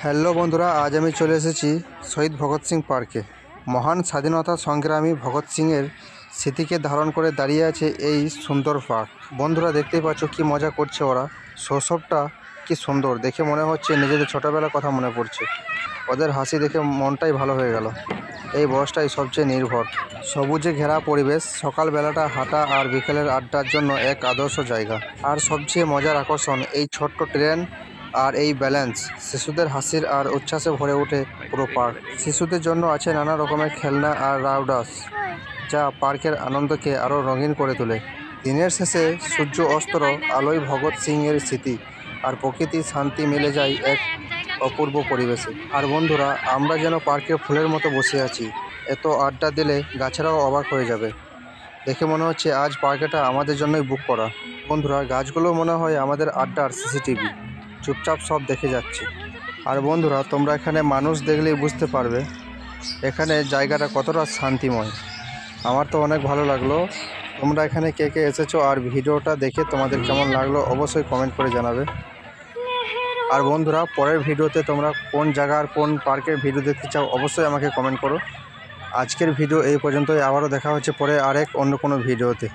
Hello বন্ধুরা, আজ আমি চলে এসেছি শহীদ ভগৎ সিং পার্কে। মহান স্বাধীনতা সংগ্রামী ভগৎ সিংয়ের স্মৃতিকে ধারণ করে দাঁড়িয়ে আছে এই সুন্দর পার্ক। বন্ধুরা দেখতেই পাচ্ছ কি মজা করছে ওরা। শৈশবটা কি সুন্দর, দেখে মনে হচ্ছে নিজেদের ছোটোবেলার কথা মনে পড়ছে। ওদের হাসি দেখে মনটাই ভালো হয়ে গেল। এই বয়সটাই সবচেয়ে নির্ভর। সবুজে ঘেরা পরিবেশ, সকালবেলাটা হাঁটা আর বিকেলের আড্ডার জন্য এক আদর্শ জায়গা। আর সবচেয়ে মজার আকর্ষণ এই ছোট্ট ট্রেন আর এই ব্যালেন্স। শিশুদের হাসির আর উচ্ছ্বাসে ভরে ওঠে পুরো পার্ক। শিশুদের জন্য আছে নানা রকমের খেলনা আর রাউডাস, যা পার্কের আনন্দকে আরও রঙিন করে তোলে। দিনের শেষে সূর্য অস্তর আলোয় ভগৎ সিংয়ের স্মৃতি আর প্রকৃতির শান্তি মিলে যায় এক অপূর্ব পরিবেশে। আর বন্ধুরা, আমরা যেন পার্কের ফুলের মতো বসে আছি। এত আড্ডা দিলে গাছেরাও অবাক হয়ে যাবে। দেখে মনে হচ্ছে আজ পার্কটা আমাদের জন্যই বুক করা। বন্ধুরা, গাছগুলো মনে হয় আমাদের আড্ডার সিসিটিভি, চুপচাপ সব দেখে যাচ্ছে। আর বন্ধুরা, তোমরা এখানে মানুষ দেখলেই বুঝতে পারবে এখানে জায়গাটা কতটা শান্তিময়। আমার তো অনেক ভালো লাগলো। তোমরা এখানে কে কে এসেছো আর ভিডিওটা দেখে তোমাদের কেমন লাগলো অবশ্যই কমেন্ট করে জানাবে। আর বন্ধুরা, পরের ভিডিওতে তোমরা কোন জায়গার কোন পার্কের ভিডিও দেখতে চাও অবশ্যই আমাকে কমেন্ট করো। আজকের ভিডিও এই পর্যন্তই। আবারও দেখা হচ্ছে পরে অন্য কোনো ভিডিওতে।